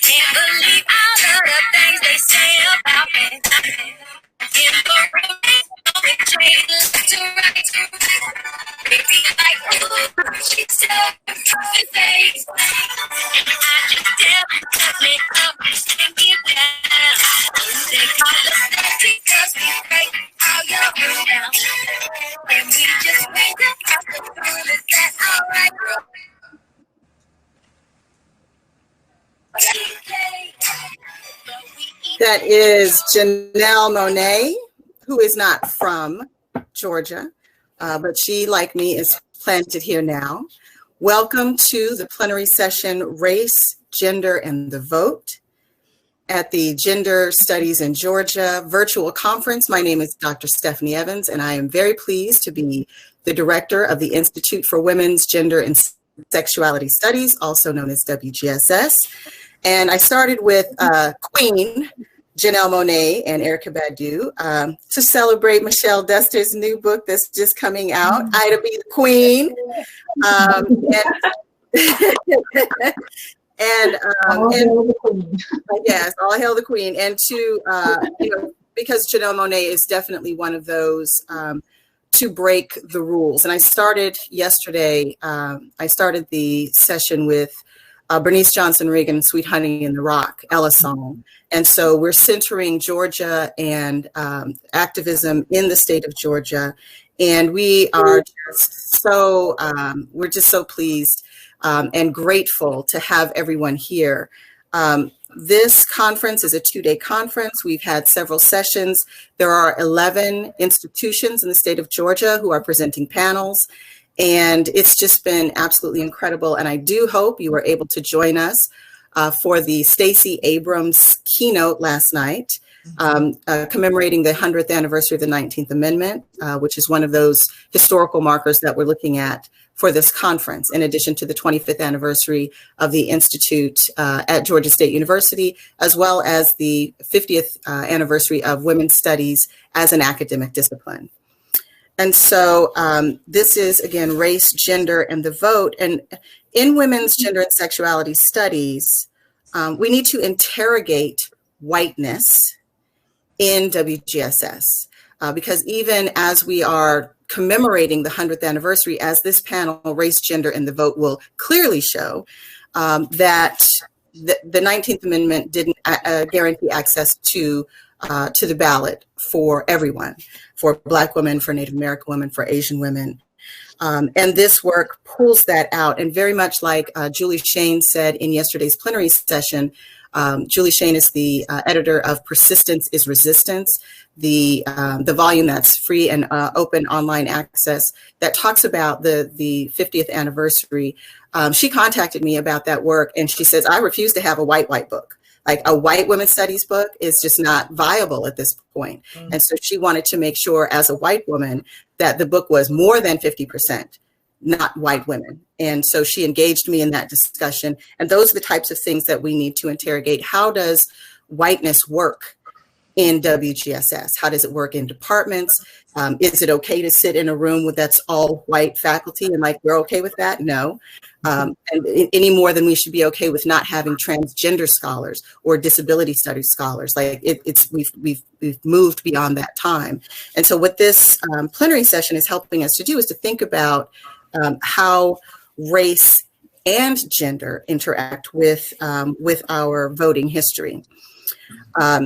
can't believe all of the things they say about me. In the room, they trade left to right. Baby, like, ooh, she's so face. And I just tell them, cut me up and get down. They call us dirty because we break all your rules down. And we just make the house the rule. Is that alright, girl? That is Janelle Monáe, who is not from Georgia, but she, like me, is planted here now. Welcome to the plenary session, Race, Gender, and the Vote at the Gender Studies in Georgia virtual conference. My name is Dr. Stephanie Evans, and I am very pleased to be the director of the Institute for Women's Gender and Sexuality Studies, also known as WGSS. And I started with Queen Janelle Monáe and Erykah Badu to celebrate Michelle Duster's new book that's just coming out, Ida Be the Queen. Yes, all hail the Queen. And to, because Janelle Monáe is definitely one of those to break the rules. And I started yesterday, I started the session with Bernice Johnson Reagan, Sweet Honey in the Rock, Ella song. And so we're centering Georgia and activism in the state of Georgia. And we are just so, we're just so pleased and grateful to have everyone here. This conference is a 2-day conference. We've had several sessions. There are 11 institutions in the state of Georgia who are presenting panels. And it's just been absolutely incredible. And I do hope you were able to join us for the Stacey Abrams keynote last night, commemorating the 100th anniversary of the 19th Amendment, which is one of those historical markers that we're looking at for this conference, in addition to the 25th anniversary of the Institute at Georgia State University, as well as the 50th anniversary of women's studies as an academic discipline. And so this is, again, Race, Gender, and the Vote. And in women's gender and sexuality studies, we need to interrogate whiteness in WGSS, because even as we are commemorating the 100th anniversary, as this panel, Race, Gender, and the Vote, will clearly show, that the 19th Amendment didn't guarantee access to the ballot for everyone, for Black women, for Native American women, for Asian women. And this work pulls that out. And very much like Julie Shane said in yesterday's plenary session, Julie Shane is the editor of Persistence is Resistance, the volume that's free and open online access that talks about the 50th anniversary. She contacted me about that work, and she says, I refuse to have a white book. Like a white women's studies book is just not viable at this point. And so she wanted to make sure as a white woman that the book was more than 50% not white women. And so she engaged me in that discussion. And those are the types of things that we need to interrogate. How does whiteness work in WGSS? How does it work in departments? Is it okay to sit in a room that's all white faculty and like we're okay with that? No. And any more than we should be okay with not having transgender scholars or disability studies scholars. Like we've moved beyond that time. And so what this plenary session is helping us to do is to think about how race and gender interact with our voting history.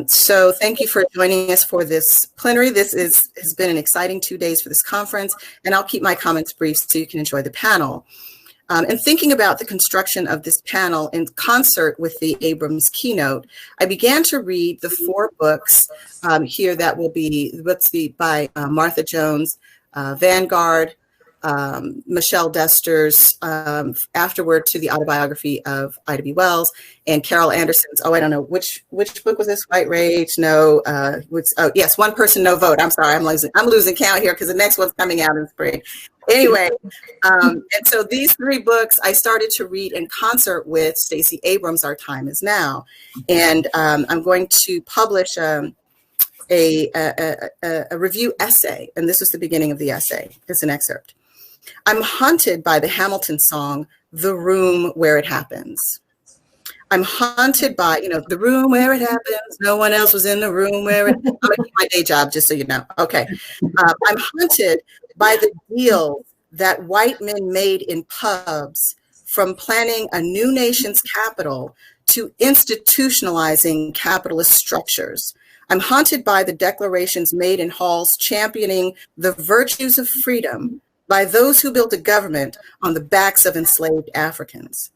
So thank you for joining us for this plenary. This has been an exciting 2 days for this conference, and I'll keep my comments brief so you can enjoy the panel. And thinking about the construction of this panel in concert with the Abrams keynote, I began to read the 4 books here that will be by Martha Jones, Vanguard, Michelle Duster's afterward to the autobiography of Ida B. Wells, and Carol Anderson's, I don't know, which book was this? White Rage? No, yes, One Person, No Vote. I'm sorry, I'm losing count here because the next one's coming out in spring. Anyway, and so these 3 books I started to read in concert with Stacey Abrams, Our Time Is Now. And I'm going to publish a review essay, and this was the beginning of the essay. It's an excerpt. I'm haunted by the Hamilton song, "The Room Where It Happens." I'm haunted by, the room where it happens. No one else was in the room where it. I'm gonna keep my day job, just so you know. Okay. I'm haunted by the deal that white men made in pubs, from planning a new nation's capital to institutionalizing capitalist structures. I'm haunted by the declarations made in halls championing the virtues of freedom by those who built a government on the backs of enslaved Africans.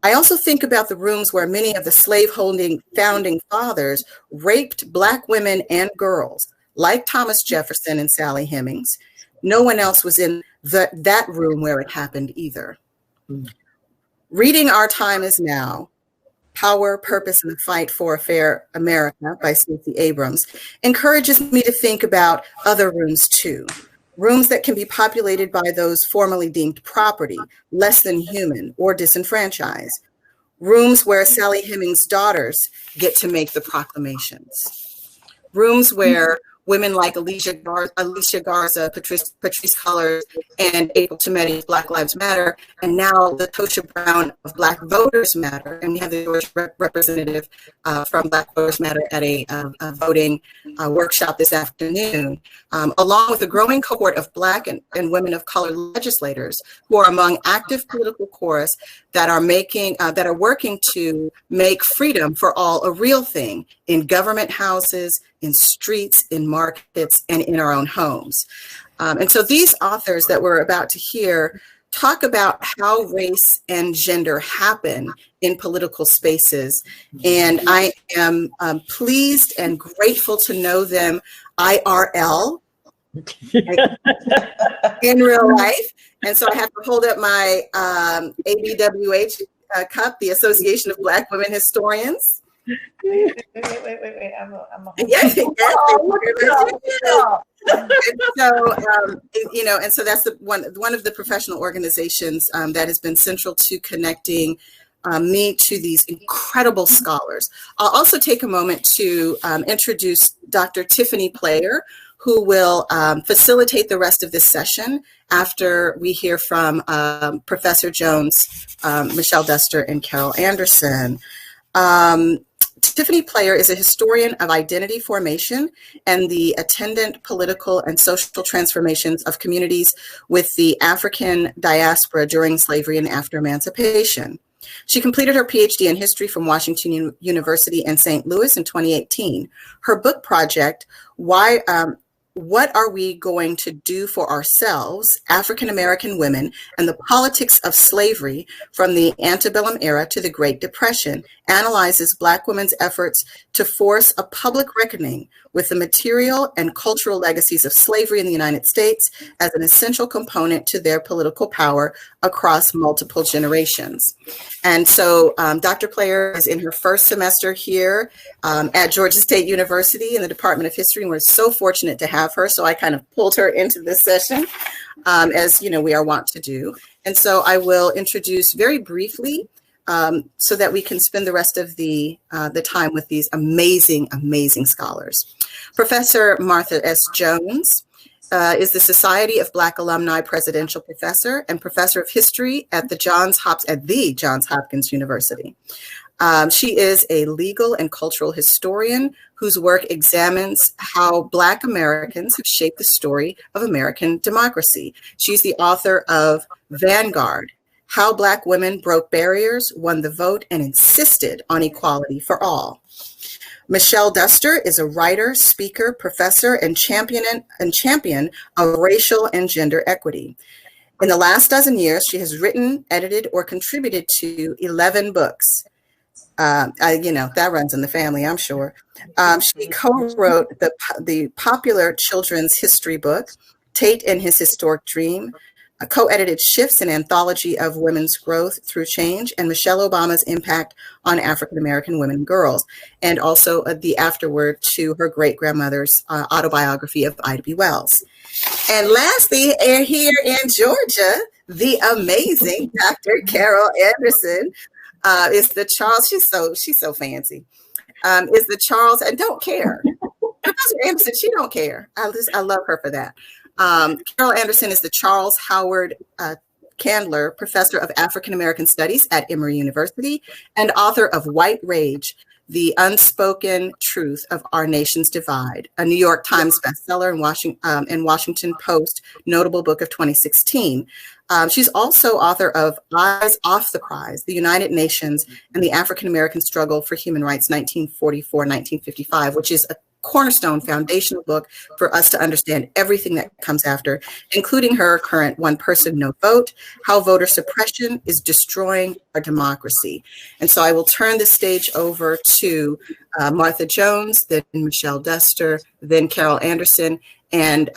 I also think about the rooms where many of the slave-holding founding fathers raped Black women and girls, like Thomas Jefferson and Sally Hemings. No one else was in that room where it happened either. Reading Our Time Is Now, Power, Purpose, and the Fight for a Fair America by Stacey Abrams encourages me to think about other rooms too. Rooms that can be populated by those formerly deemed property, less than human, or disenfranchised. Rooms where Sally Hemings' daughters get to make the proclamations. Rooms where women like Alicia Garza, Patrice Cullors, and April Tometi of Black Lives Matter, and now Latosha Brown of Black Voters Matter. And we have the Georgia representative from Black Voters Matter at a voting workshop this afternoon, along with a growing cohort of Black and women of color legislators who are among active political chorus that are working to make freedom for all a real thing in government houses, in streets, in markets, and in our own homes. And so these authors that we're about to hear talk about how race and gender happen in political spaces. And I am pleased and grateful to know them IRL, in real life. And so I have to hold up my ABWH cup, the Association of Black Women Historians. Wait. Yes. And so that's one of the professional organizations that has been central to connecting me to these incredible scholars. I'll also take a moment to introduce Dr. Tiffany Player, who will facilitate the rest of this session after we hear from Professor Jones, Michelle Duster, and Carol Anderson. Tiffany Player is a historian of identity formation and the attendant political and social transformations of communities with the African diaspora during slavery and after emancipation. She completed her PhD in history from Washington University in St. Louis in 2018. Her book project, What Are We Going to Do for Ourselves? African American Women and the Politics of Slavery from the Antebellum Era to the Great Depression, analyzes Black women's efforts to force a public reckoning with the material and cultural legacies of slavery in the United States as an essential component to their political power across multiple generations. And so Dr. Player is in her first semester here at Georgia State University in the Department of History, and we're so fortunate to have her. So I kind of pulled her into this session, as we are wont to do. And so I will introduce very briefly so that we can spend the rest of the time with these amazing, amazing scholars. Professor Martha S. Jones is the Society of Black Alumni Presidential Professor and Professor of History at the Johns Hopkins University. She is a legal and cultural historian whose work examines how Black Americans have shaped the story of American democracy. She's the author of Vanguard: How Black Women Broke Barriers, Won the Vote, and Insisted on Equality for All. Michelle Duster is a writer, speaker, professor, and champion of racial and gender equity. In the last dozen years, she has written, edited, or contributed to 11 books. That runs in the family, I'm sure. She co-wrote the popular children's history book, Tate and His Historic Dream, co-edited Shifts, an anthology of women's growth through change, and Michelle Obama's impact on African-American women and girls, and also the afterword to her great-grandmother's autobiography of Ida B. Wells. And lastly, here in Georgia, the amazing Dr. Carol Anderson is the Charles, she's so fancy, is the Charles, and don't care. Professor Anderson, she don't care. I love her for that. Carol Anderson is the Charles Howard Candler Professor of African American Studies at Emory University and author of White Rage, The Unspoken Truth of Our Nation's Divide, a New York Times bestseller and Washington Post notable book of 2016. She's also author of Eyes Off the Cries, The United Nations and the African American Struggle for Human Rights, 1944-1955, which is a cornerstone foundational book for us to understand everything that comes after, including her current One Person, No Vote, How Voter Suppression is Destroying Our Democracy. And so I will turn the stage over to Martha Jones, then Michelle Duster, then Carol Anderson, and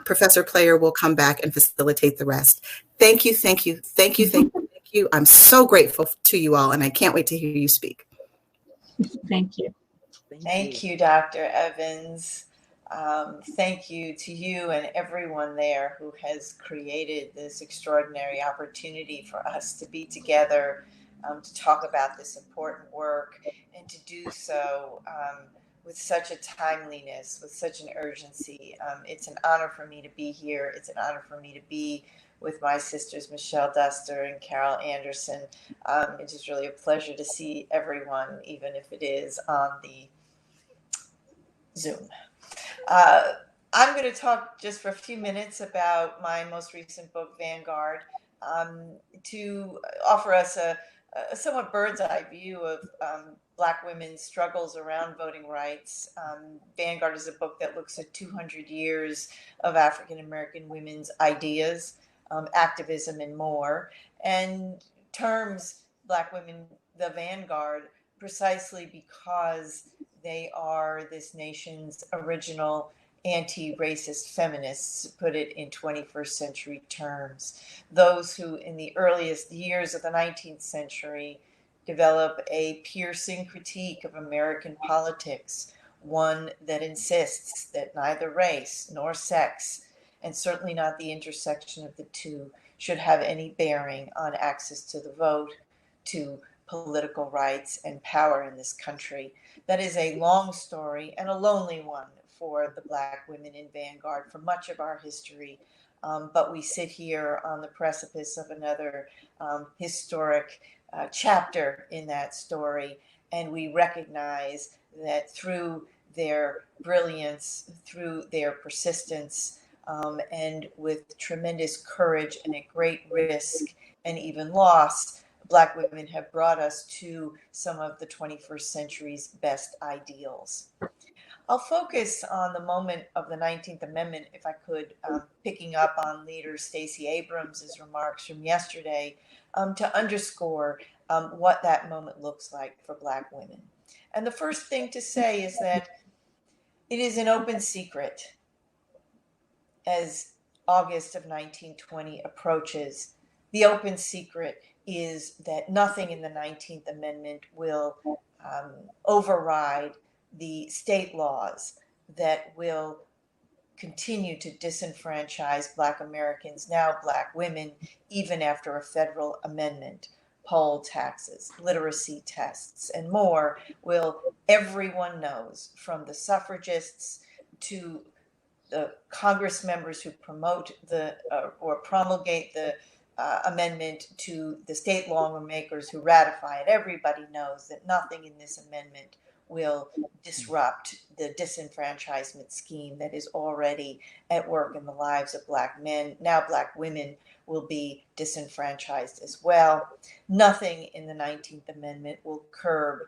Professor Player will come back and facilitate the rest. Thank you, thank you, thank you, thank you, thank you. I'm so grateful to you all, and I can't wait to hear you speak. Thank you. Thank you, Dr. Evans. Thank you to you and everyone there who has created this extraordinary opportunity for us to be together, to talk about this important work, and to do so with such a timeliness, with such an urgency. It's an honor for me to be here. It's an honor for me to be with my sisters, Michelle Duster and Carol Anderson. It is really a pleasure to see everyone, even if it is on the Zoom. I'm going to talk just for a few minutes about my most recent book, Vanguard, to offer us a somewhat bird's eye view of Black women's struggles around voting rights. Vanguard is a book that looks at 200 years of African American women's ideas, activism, and more, and terms Black women the vanguard precisely because they are this nation's original anti-racist feminists, put it in 21st century terms. Those who in the earliest years of the 19th century develop a piercing critique of American politics, one that insists that neither race nor sex, and certainly not the intersection of the two, should have any bearing on access to the vote, to political rights and power in this country. That is a long story and a lonely one for the Black women in Vanguard for much of our history. But we sit here on the precipice of another historic chapter in that story, and we recognize that through their brilliance, through their persistence, and with tremendous courage and at great risk and even loss, Black women have brought us to some of the 21st century's best ideals. I'll focus on the moment of the 19th Amendment, if I could, picking up on Leader Stacey Abrams' remarks from yesterday, to underscore what that moment looks like for Black women. And the first thing to say is that it is an open secret as August of 1920 approaches. The open secret is that nothing in the 19th Amendment will override the state laws that will continue to disenfranchise Black Americans, now Black women, even after a federal amendment. Poll taxes, literacy tests, and more will, everyone knows, from the suffragists to the Congress members who promote the or promulgate the amendment to the state lawmakers who ratify it. Everybody knows that nothing in this amendment will disrupt the disenfranchisement scheme that is already at work in the lives of Black men. Now Black women will be disenfranchised as well. Nothing in the 19th Amendment will curb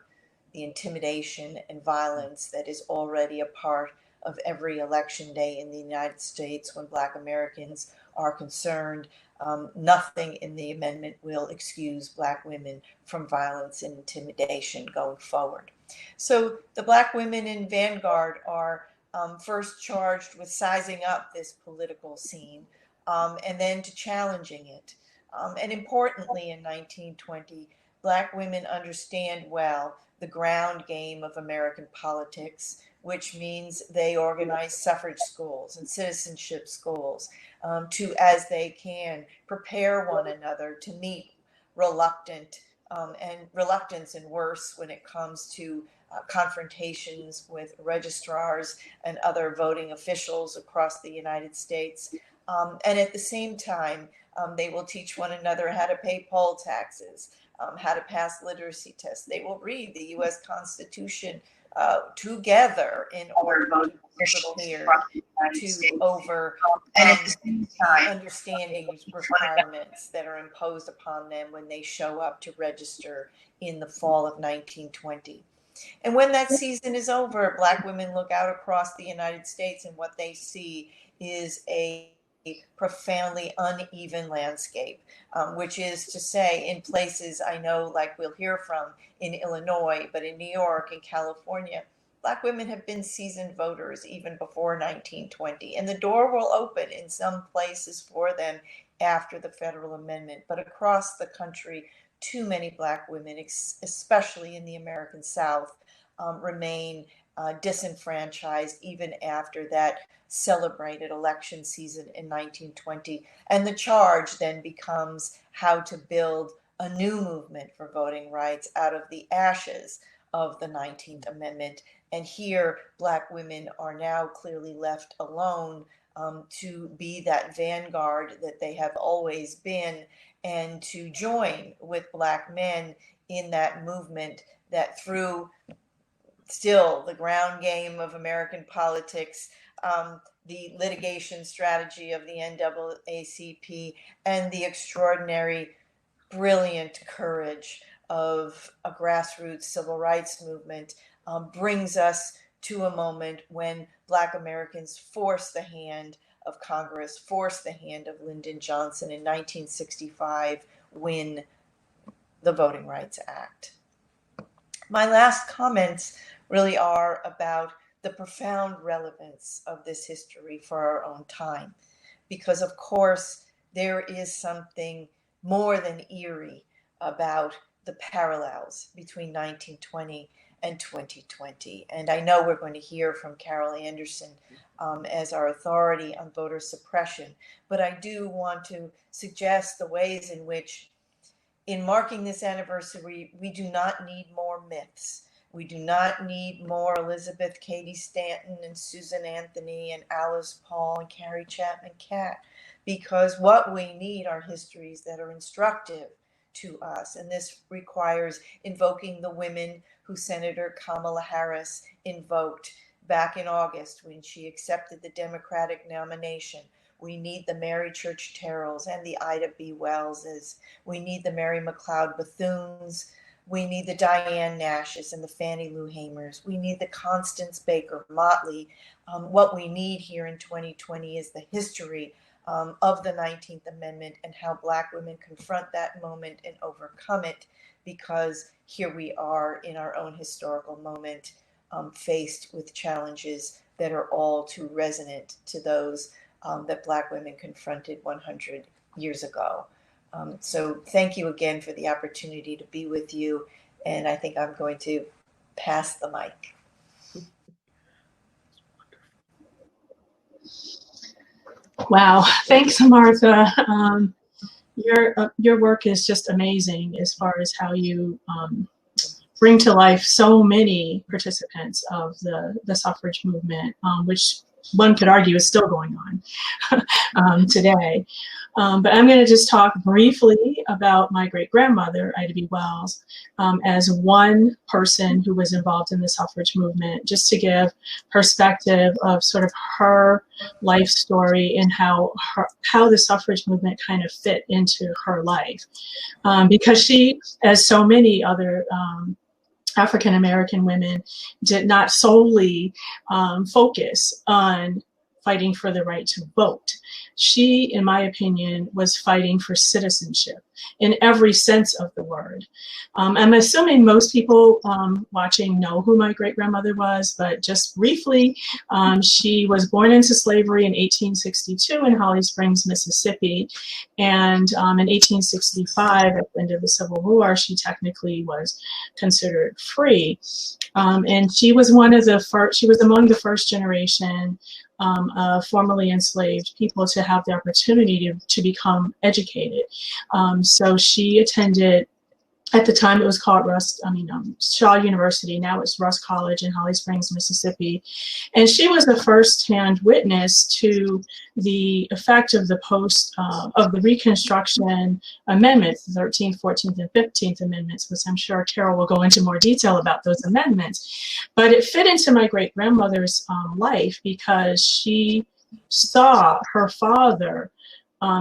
the intimidation and violence that is already a part of every election day in the United States when Black Americans are concerned. Nothing in the amendment will excuse Black women from violence and intimidation going forward. So the Black women in Vanguard are first charged with sizing up this political scene and then to challenging it. And importantly, in 1920, Black women understand well the ground game of American politics, which means they organize suffrage schools and citizenship schools to, as they can, prepare one another to meet reluctance and worse when it comes to confrontations with registrars and other voting officials across the United States. And at the same time, they will teach one another how to pay poll taxes, how to pass literacy tests. They will read the U.S. Constitution together in order to be prepared to overcome understanding requirements that are imposed upon them when they show up to register in the fall of 1920. And when that season is over, Black women look out across the United States, and what they see is a profoundly uneven landscape, which is to say, in places I know, like we'll hear from in Illinois, but in New York and California, Black women have been seasoned voters even before 1920, and the door will open in some places for them after the federal amendment. But across the country, too many Black women, especially in the American South, remain disenfranchised even after that celebrated election season in 1920. And the charge then becomes how to build a new movement for voting rights out of the ashes of the 19th Amendment. And here, Black women are now clearly left alone to be that vanguard that they have always been, and to join with Black men in that movement that through still the ground game of American politics, the litigation strategy of the NAACP, and the extraordinary, brilliant courage of a grassroots civil rights movement brings us to a moment when Black Americans force the hand of Congress, force the hand of Lyndon Johnson in 1965, win the Voting Rights Act. My last comments really are about the profound relevance of this history for our own time, because of course there is something more than eerie about the parallels between 1920 and 2020. And I know we're going to hear from Carol Anderson as our authority on voter suppression, but I do want to suggest the ways in which, in marking this anniversary, we do not need more myths. We do not need more Elizabeth Cady Stanton and Susan Anthony and Alice Paul and Carrie Chapman Catt, because what we need are histories that are instructive to us. And this requires invoking the women who Senator Kamala Harris invoked back in August when she accepted the Democratic nomination. We need the Mary Church Terrells and the Ida B. Wellses. We need the Mary McLeod Bethunes. We need the Diane Nashes and the Fannie Lou Hamers. We need the Constance Baker Motley. What we need here in 2020 is the history of the 19th Amendment and how Black women confront that moment and overcome it, because here we are in our own historical moment, faced with challenges that are all too resonant to those that Black women confronted 100 years ago. So thank you again for the opportunity to be with you. And I think I'm going to pass the mic. Wow, thanks, Martha. Your work is just amazing as far as how you bring to life so many participants of the suffrage movement, which one could argue is still going on today. But I'm going to just talk briefly about my great-grandmother, Ida B. Wells, as one person who was involved in the suffrage movement, just to give perspective of sort of her life story and how the suffrage movement kind of fit into her life. Because she, as so many other African-American women, did not solely focus on fighting for the right to vote. She, in my opinion, was fighting for citizenship in every sense of the word. I'm assuming most people watching know who my great-grandmother was, but just briefly, she was born into slavery in 1862 in Holly Springs, Mississippi. And in 1865, at the end of the Civil War, she technically was considered free. And she was one of the first, she was among the first generation formerly enslaved people to have the opportunity to become educated. So she attended At the time, it was called Shaw University. Now it's Russ College in Holly Springs, Mississippi. And she was a first-hand witness to the effect of of the Reconstruction Amendments, the 13th, 14th, and 15th Amendments, which I'm sure Carol will go into more detail about those amendments. But it fit into my great-grandmother's life because she saw her father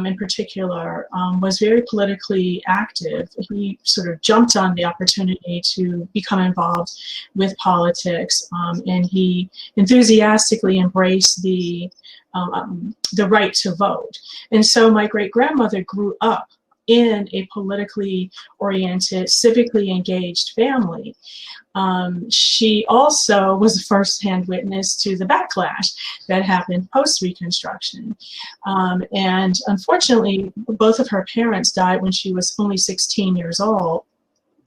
in particular, was very politically active. He sort of jumped on the opportunity to become involved with politics, and he enthusiastically embraced the right to vote. And so my great-grandmother grew up in a politically oriented, civically engaged family. She also was a first-hand witness to the backlash that happened post-Reconstruction. And unfortunately, both of her parents died when she was only 16 years old.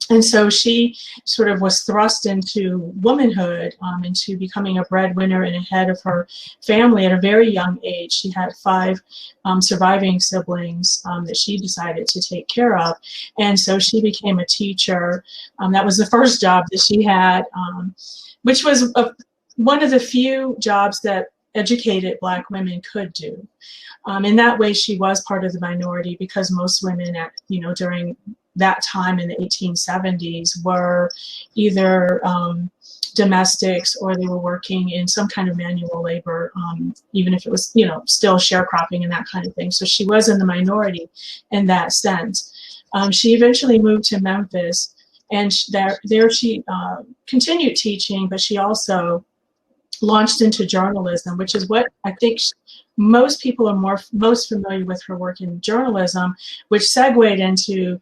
And so she sort of was thrust into womanhood, into becoming a breadwinner and a head of her family at a very young age. She had 5 surviving siblings that she decided to take care of. And so she became a teacher. That was the first job that she had, which was one of the few jobs that educated Black women could do. In that way, she was part of the minority because most women during that time in the 1870s were either domestics or they were working in some kind of manual labor, even if it was, still sharecropping and that kind of thing. So she was in the minority in that sense. She eventually moved to Memphis, and there she continued teaching, but she also launched into journalism, which is what I think most people are most familiar with her work in journalism, which segued into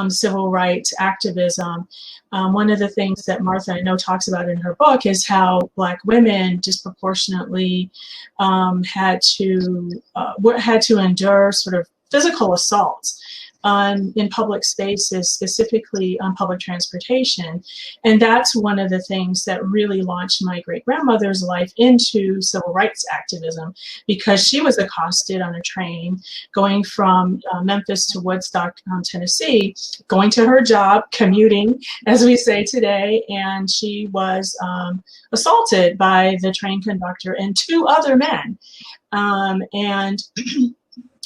civil rights activism. One of the things that Martha, I know, talks about in her book is how Black women disproportionately had to endure sort of physical assaults in public spaces, specifically on public transportation. And that's one of the things that really launched my great-grandmother's life into civil rights activism, because she was accosted on a train going from Memphis to Woodstock, Tennessee, going to her job, commuting, as we say today, and she was assaulted by the train conductor and 2 other men. And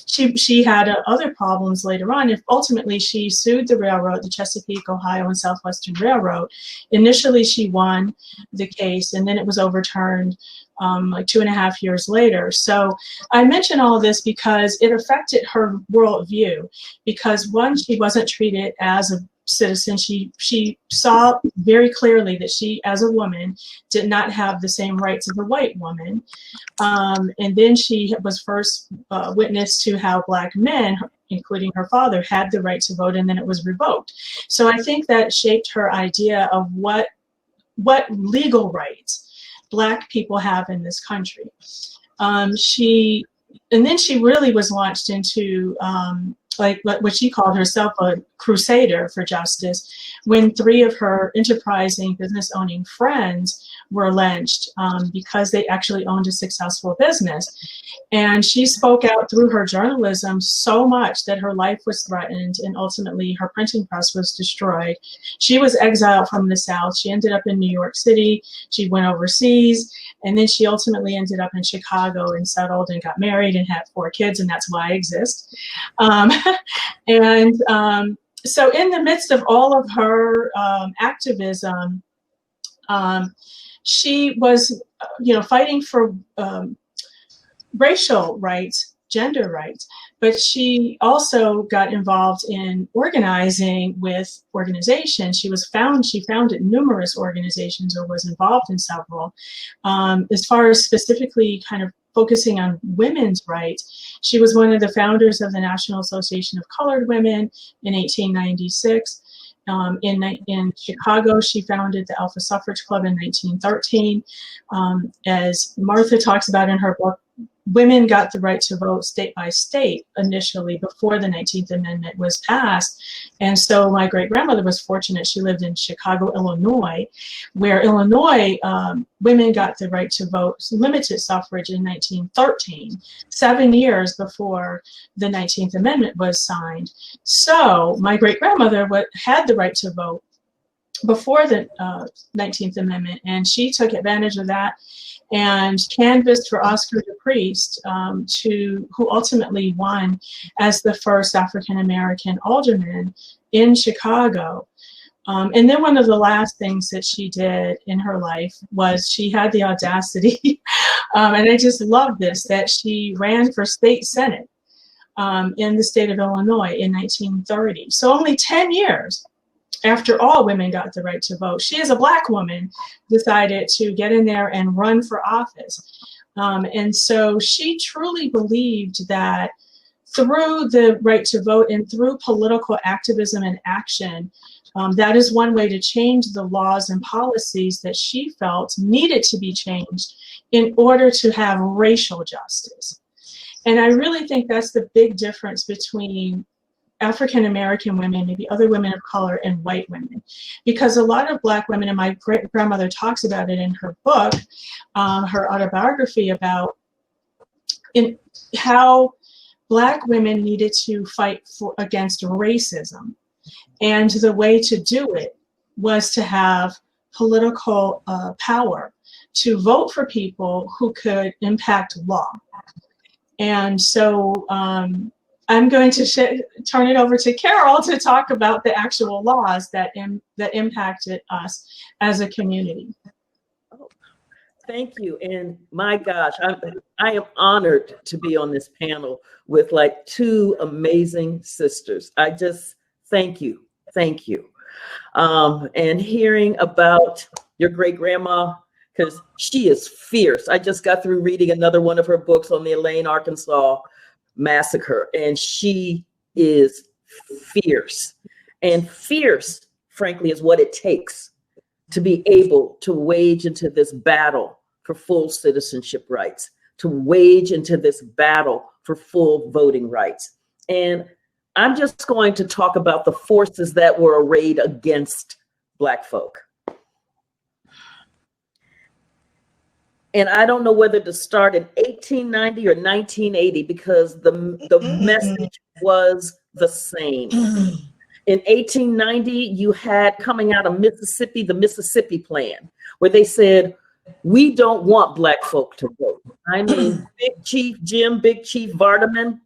she had other problems later on. If ultimately she sued the railroad, the Chesapeake, Ohio, and Southwestern Railroad. Initially, she won the case, and then it was overturned like 2.5 years later. So I mention all of this because it affected her worldview. Because one, she wasn't treated as a citizen. She saw very clearly that she, as a woman, did not have the same rights as a white woman. And then she was first witness to how Black men, including her father, had the right to vote, and then it was revoked. So I think that shaped her idea of what legal rights Black people have in this country. And then she really was launched into like what she called herself a crusader for justice, when 3 of her enterprising business-owning friends were lynched because they actually owned a successful business. And she spoke out through her journalism so much that her life was threatened, and ultimately her printing press was destroyed. She was exiled from the South. She ended up in New York City. She went overseas, and then she ultimately ended up in Chicago and settled and got married and had 4 kids, and that's why I exist. So in the midst of all of her activism, she was, fighting for racial rights, gender rights, but she also got involved in organizing with organizations. She founded numerous organizations, or was involved in several. As far as specifically kind of focusing on women's rights, she was one of the founders of the National Association of Colored Women in 1896. In Chicago, she founded the Alpha Suffrage Club in 1913. As Martha talks about in her book, women got the right to vote state by state initially before the 19th Amendment was passed. And so my great-grandmother was fortunate. She lived in Chicago, Illinois, where Illinois women got the right to vote, limited suffrage in 1913, 7 years before the 19th Amendment was signed. So my great-grandmother had the right to vote before the 19th Amendment, and she took advantage of that and canvassed for Oscar the Priest, who ultimately won as the first African-American alderman in Chicago. And then one of the last things that she did in her life was she had the audacity, and I just love this, that she ran for state senate in the state of Illinois in 1930. So only 10 years after all women got the right to vote, she, as a Black woman, decided to get in there and run for office. And so she truly believed that through the right to vote and through political activism and action, that is one way to change the laws and policies that she felt needed to be changed in order to have racial justice. And I really think that's the big difference between African-American women, maybe other women of color, and white women. Because a lot of Black women, and my great-grandmother talks about it in her book, her autobiography, about how Black women needed to fight against racism. And the way to do it was to have political power, to vote for people who could impact law. And so I'm going to turn it over to Carol to talk about the actual laws that impacted us as a community. Oh, thank you. And my gosh, I am honored to be on this panel with like two amazing sisters. I just thank you. Thank you. And hearing about your great grandma, because she is fierce. I just got through reading another one of her books on the Elaine, Arkansas massacre, and she is fierce. And fierce, frankly, is what it takes to be able to wage into this battle for full citizenship rights, to wage into this battle for full voting rights. And I'm just going to talk about the forces that were arrayed against Black folk. And I don't know whether to start in 1890 or 1980 because the message was the same. In 1890, you had coming out of Mississippi, the Mississippi Plan, where they said, we don't want Black folk to vote. I mean, Big Chief Jim, Big Chief Vardaman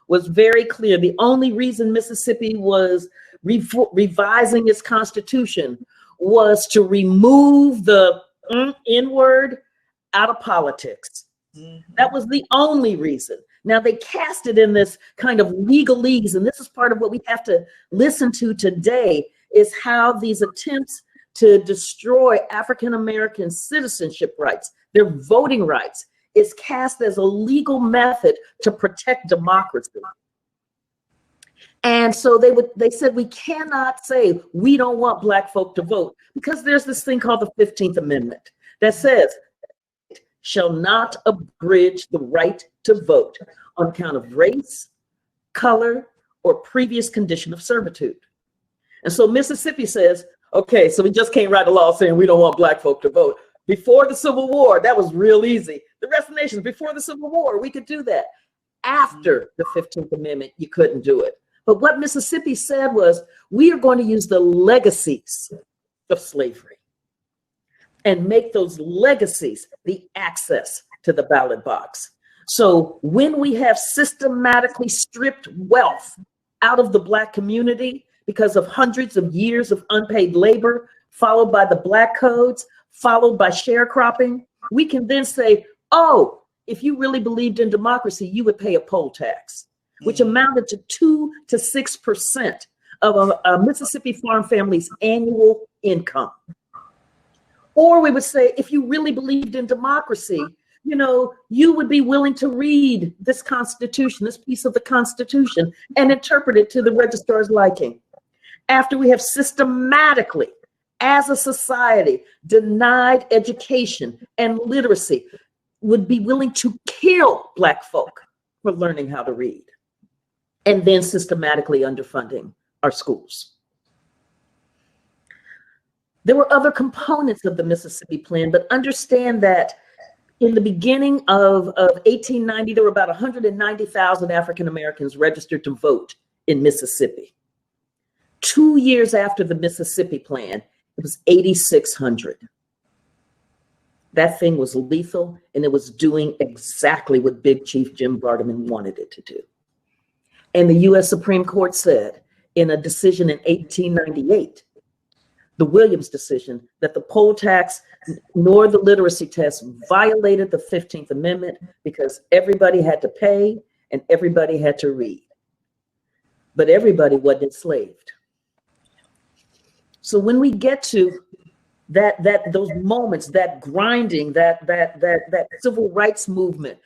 was very clear. The only reason Mississippi was revising its constitution was to remove the N-word out of politics. That was the only reason. Now they cast it in this kind of legalese, and this is part of what we have to listen to today, is how these attempts to destroy African-American citizenship rights, their voting rights, is cast as a legal method to protect democracy. And so they said, we cannot say we don't want Black folk to vote, because there's this thing called the 15th Amendment that says, shall not abridge the right to vote on account of race, color, or previous condition of servitude. And so Mississippi says, okay, so we just can't write a law saying we don't want Black folk to vote. Before the Civil War, that was real easy. The rest of the nations, before the Civil War, we could do that. After the 15th Amendment, you couldn't do it. But what Mississippi said was, we are going to use the legacies of slavery and make those legacies the access to the ballot box. So when we have systematically stripped wealth out of the Black community because of hundreds of years of unpaid labor, followed by the Black codes, followed by sharecropping, we can then say, oh, if you really believed in democracy, you would pay a poll tax, which amounted to 2 to 6% of a Mississippi farm family's annual income. Or we would say, if you really believed in democracy, you know, you would be willing to read this Constitution, this piece of the Constitution, and interpret it to the registrar's liking. After we have systematically, as a society, denied education and literacy, would be willing to kill Black folk for learning how to read, and then systematically underfunding our schools. There were other components of the Mississippi Plan, but understand that in the beginning of 1890, there were about 190,000 African Americans registered to vote in Mississippi. 2 years after the Mississippi Plan, it was 8,600. That thing was lethal, and it was doing exactly what Big Chief Jim Vardaman wanted it to do. And the US Supreme Court said in a decision in 1898, the Williams decision, that the poll tax nor the literacy test violated the 15th Amendment because everybody had to pay and everybody had to read. But everybody wasn't enslaved. So when we get to those moments, that grinding, that civil rights movement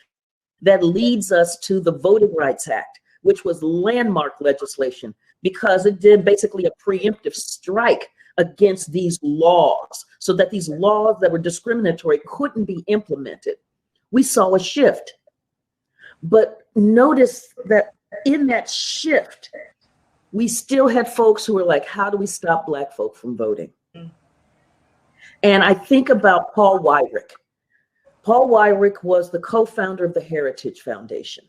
that leads us to the Voting Rights Act, which was landmark legislation because it did basically a preemptive strike against these laws so that these laws that were discriminatory couldn't be implemented. We saw a shift. But notice that in that shift, we still had folks who were like, how do we stop Black folk from voting? And I think about Paul Weyrich. Paul Weyrich was the co-founder of the Heritage Foundation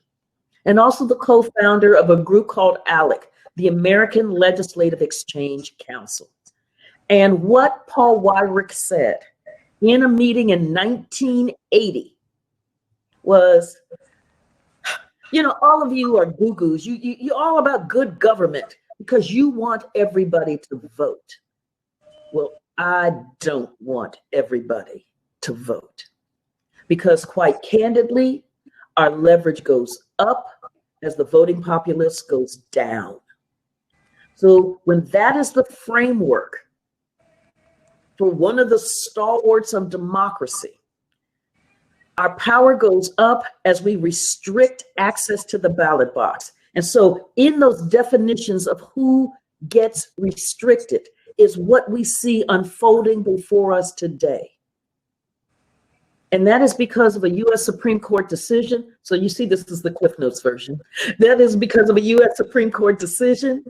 and also the co-founder of a group called ALEC, the American Legislative Exchange Council. And what Paul Weyrich said in a meeting in 1980 was, you know, all of you are goo-goos. You're all about good government because you want everybody to vote. Well, I don't want everybody to vote because quite candidly, our leverage goes up as the voting populace goes down. So when that is the framework for one of the stalwarts of democracy, our power goes up as we restrict access to the ballot box. And so in those definitions of who gets restricted is what we see unfolding before us today. And that is because of a US Supreme Court decision. So you see, this is the Cliff Notes version. That is because of a US Supreme Court decision,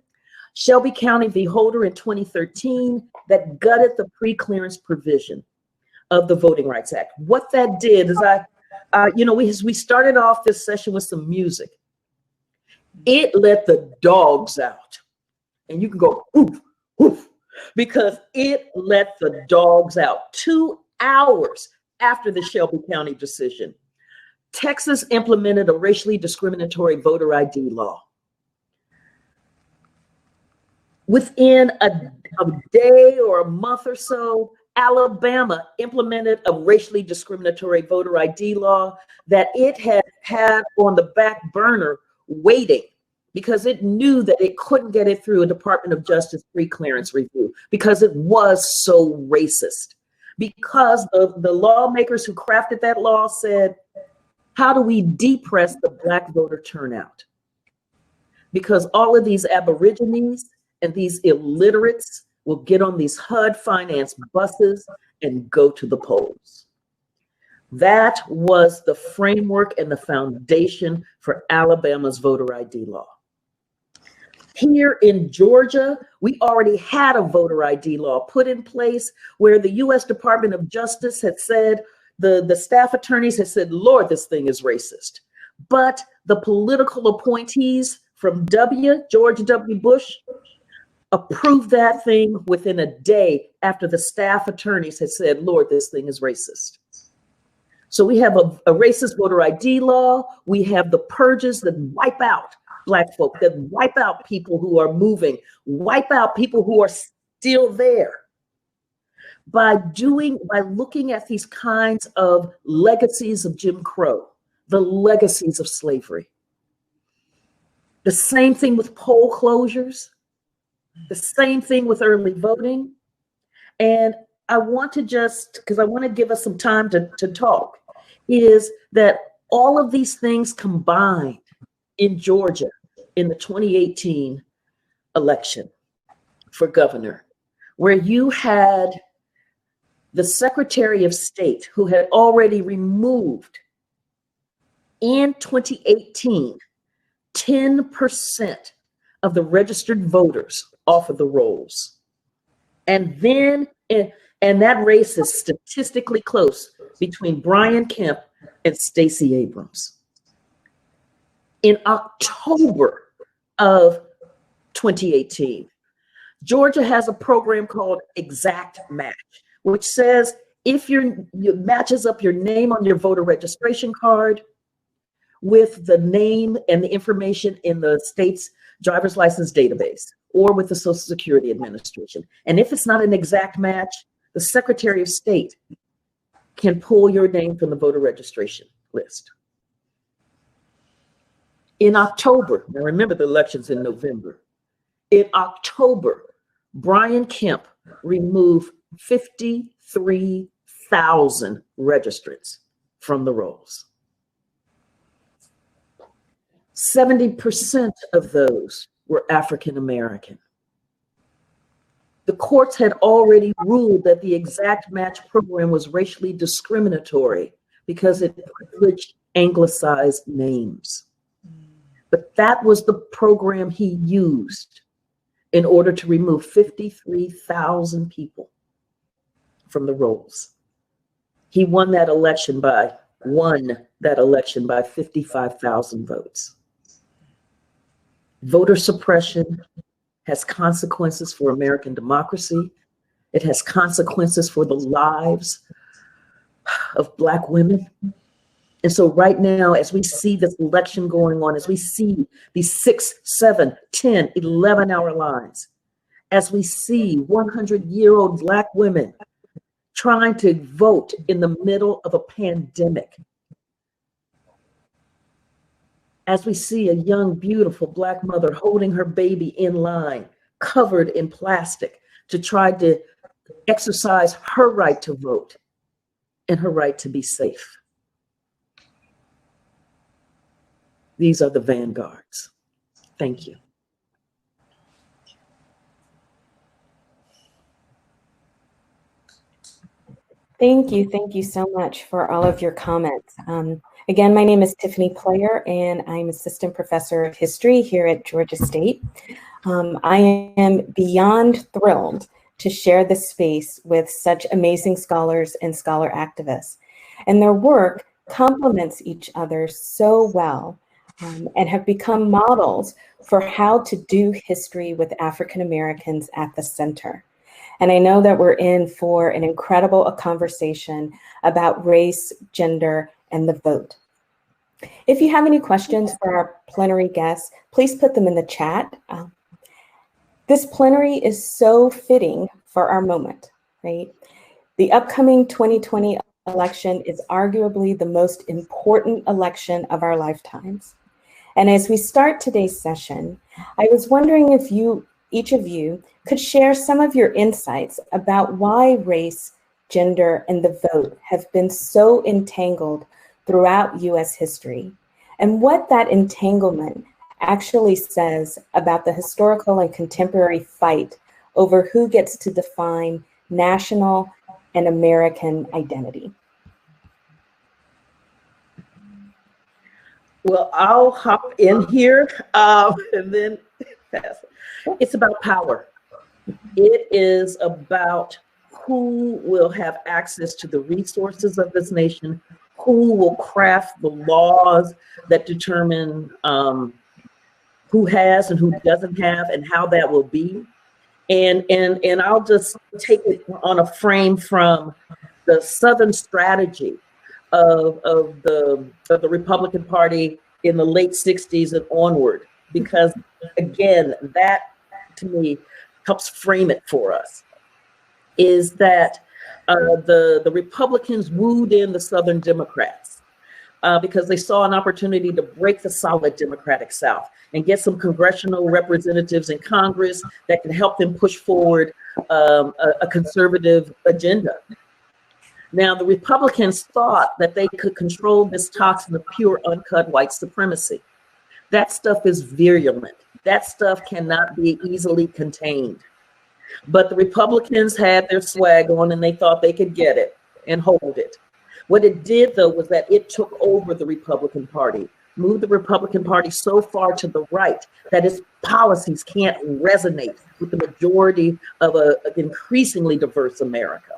Shelby County v. Holder in 2013, that gutted the pre-clearance provision of the Voting Rights Act. What that did is we started off this session with some music. It let the dogs out. And you can go, oof, oof, because it let the dogs out. 2 hours after the Shelby County decision, Texas implemented a racially discriminatory voter ID law. Within a day or a month or so, Alabama implemented a racially discriminatory voter ID law that it had on the back burner waiting because it knew that it couldn't get it through a Department of Justice pre-clearance review because it was so racist. Because the lawmakers who crafted that law said, how do we depress the Black voter turnout? Because all of these Aborigines and these illiterates will get on these HUD-financed buses and go to the polls. That was the framework and the foundation for Alabama's voter ID law. Here in Georgia, we already had a voter ID law put in place where the U.S. Department of Justice had said, the staff attorneys had said, Lord, this thing is racist. But the political appointees from George W. Bush, approved that thing within a day after the staff attorneys had said, Lord, this thing is racist. So we have a racist voter ID law. We have the purges that wipe out Black folk, that wipe out people who are moving, wipe out people who are still there. By looking at these kinds of legacies of Jim Crow, the legacies of slavery. The same thing with poll closures. The same thing with early voting. And I want to because I want to give us some time to talk, is that all of these things combined in Georgia in the 2018 election for governor, where you had the Secretary of State who had already removed In 2018, 10% of the registered voters off of the rolls. And then, and that race is statistically close between Brian Kemp and Stacey Abrams. In October of 2018, Georgia has a program called Exact Match, which says if your matches up your name on your voter registration card with the name and the information in the state's driver's license database or with the Social Security Administration. And if it's not an exact match, the Secretary of State can pull your name from the voter registration list. In October, now remember the election's in November. In October, Brian Kemp removed 53,000 registrants from the rolls. 70% of those were African American. The courts had already ruled that the exact match program was racially discriminatory because it privileged anglicized names. But that was the program he used in order to remove 53,000 people from the rolls. He won that election by 55,000 votes. Voter suppression has consequences for American democracy. It has consequences for the lives of Black women. And so right now, as we see this election going on, as we see these 6, 7, 10, 11-hour lines, as we see 100-year-old Black women trying to vote in the middle of a pandemic, as we see a young, beautiful Black mother holding her baby in line, covered in plastic, to try to exercise her right to vote and her right to be safe. These are the vanguards. Thank you. Thank you. Thank you so much for all of your comments. Again, my name is Tiffany Player, and I'm Assistant Professor of History here at Georgia State. I am beyond thrilled to share this space with such amazing scholars and scholar activists. And their work complements each other so well. And have become models for how to do history with African Americans at the center. And I know that we're in for an incredible conversation about race, gender, and the vote. If you have any questions for our plenary guests, please put them in the chat. This plenary is so fitting for our moment, right? The upcoming 2020 election is arguably the most important election of our lifetimes. And as we start today's session, I was wondering if each of you could share some of your insights about why race, gender, and the vote have been so entangled throughout US history, and what that entanglement actually says about the historical and contemporary fight over who gets to define national and American identity. Well, I'll hop in here and then pass. It's about power. It is about who will have access to the resources of this nation, who will craft the laws that determine who has and who doesn't have and how that will be. And I'll just take it on a frame from the Southern strategy of the Republican Party in the late 60s and onward, because again, that to me helps frame it for us, is that the Republicans wooed in the Southern Democrats because they saw an opportunity to break the solid Democratic South and get some congressional representatives in Congress that can help them push forward a conservative agenda. Now, the Republicans thought that they could control this toxin of pure, uncut white supremacy. That stuff is virulent. That stuff cannot be easily contained. But the Republicans had their swag on and they thought they could get it and hold it. What it did, though, was that it took over the Republican Party, moved the Republican Party so far to the right that its policies can't resonate with the majority of an increasingly diverse America.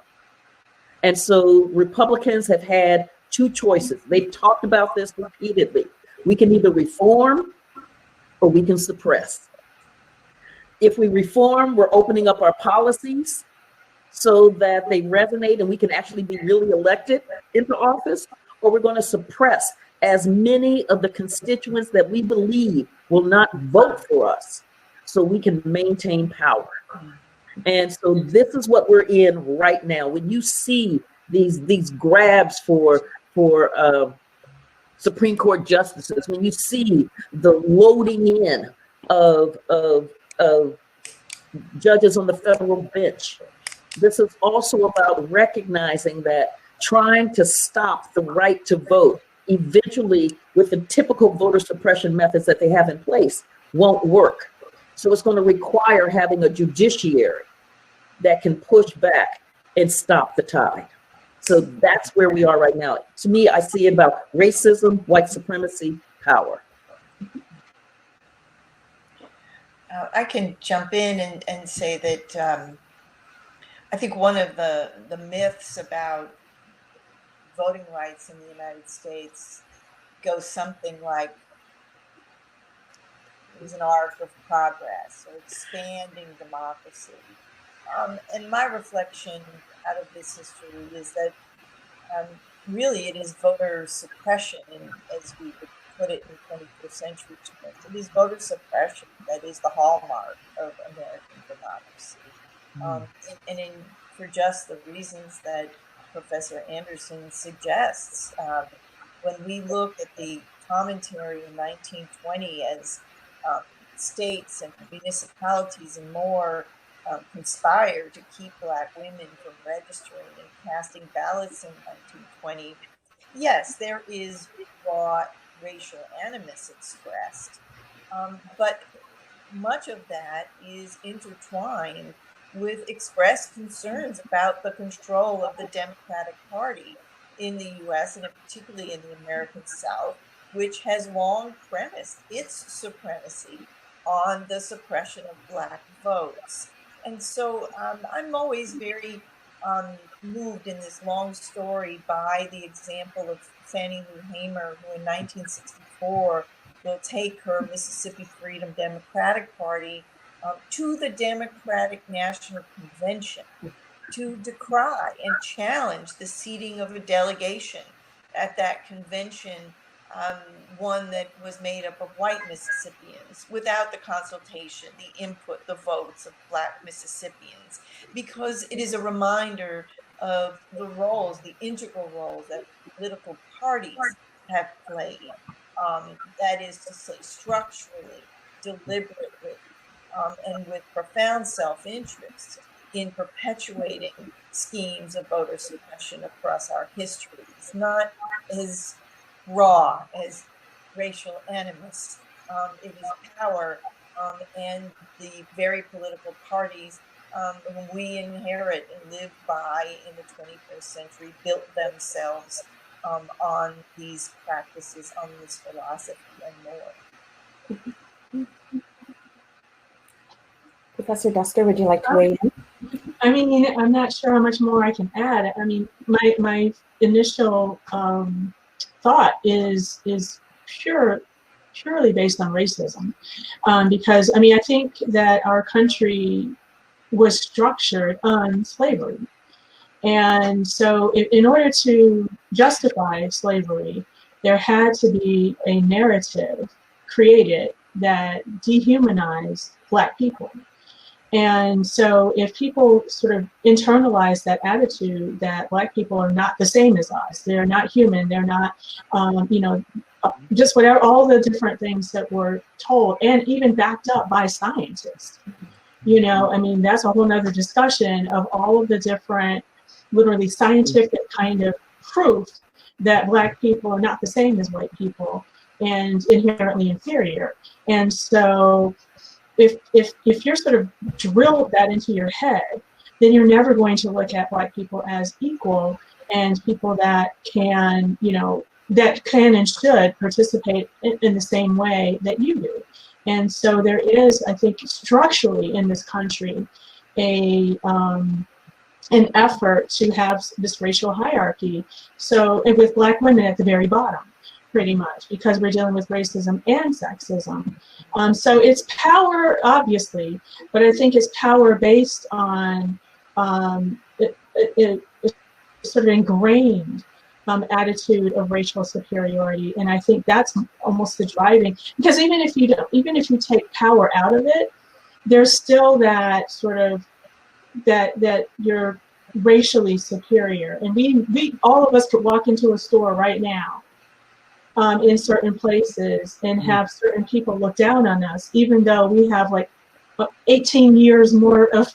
And so Republicans have had two choices. They've talked about this repeatedly. We can either reform or we can suppress. If we reform, we're opening up our policies so that they resonate and we can actually be really elected into office, or we're going to suppress as many of the constituents that we believe will not vote for us so we can maintain power. And so this is what we're in right now. When you see these grabs for Supreme Court justices, when you see the loading in of judges on the federal bench, this is also about recognizing that trying to stop the right to vote eventually with the typical voter suppression methods that they have in place won't work. So it's going to require having a judiciary that can push back and stop the tide. So that's where we are right now. To me, I see it about racism, white supremacy, power. I can jump in and say that I think one of the myths about voting rights in the United States goes something like it was an arc of progress or expanding democracy. And my reflection out of this history is that really it is voter suppression, as we would put it in 21st century terms. It is voter suppression that is the hallmark of American democracy. For just the reasons that Professor Anderson suggests. When we look at the commentary in 1920 as states and municipalities and more conspired to keep Black women from registering and casting ballots in 1920, yes, there is raw racial animus expressed, but much of that is intertwined with expressed concerns about the control of the Democratic Party in the US and particularly in the American South, which has long premised its supremacy on the suppression of Black votes. And so I'm always very moved in this long story by the example of Fannie Lou Hamer, who in 1964 will take her Mississippi Freedom Democratic Party to the Democratic National Convention to decry and challenge the seating of a delegation at that convention, one that was made up of white Mississippians, without the consultation, the input, the votes of Black Mississippians, because it is a reminder of the roles, the integral roles that political parties have played. That is to say, structurally, deliberately, and with profound self-interest in perpetuating schemes of voter suppression across our history. It's not as raw as racial animus. It is power and the very political parties whom we inherit and live by in the 21st century built themselves on these practices, on this philosophy and more. Professor Duster, would you like to weigh in? I mean, I'm not sure how much more I can add. I mean, my initial thought is purely based on racism, because I mean, I think that our country was structured on slavery, and so in order to justify slavery, there had to be a narrative created that dehumanized Black people. And so if people sort of internalize that attitude that Black people are not the same as us, they're not human, they're not, just whatever, all the different things that were told and even backed up by scientists, I mean, that's a whole nother discussion of all of the different, literally scientific kind of proof that Black people are not the same as white people and inherently inferior. And so if you're sort of drilled that into your head, then you're never going to look at Black people as equal and people that can, that can and should participate in the same way that you do. And so there is, I think, structurally in this country, an effort to have this racial hierarchy. So, and with Black women at the very bottom, pretty much, because we're dealing with racism and sexism. So it's power, obviously, but I think it's power based on sort of ingrained attitude of racial superiority, and I think that's almost the driving. Because even if you take power out of it, there's still that sort of that you're racially superior, and we all of us could walk into a store right now in certain places and have certain people look down on us, even though we have like 18 years more of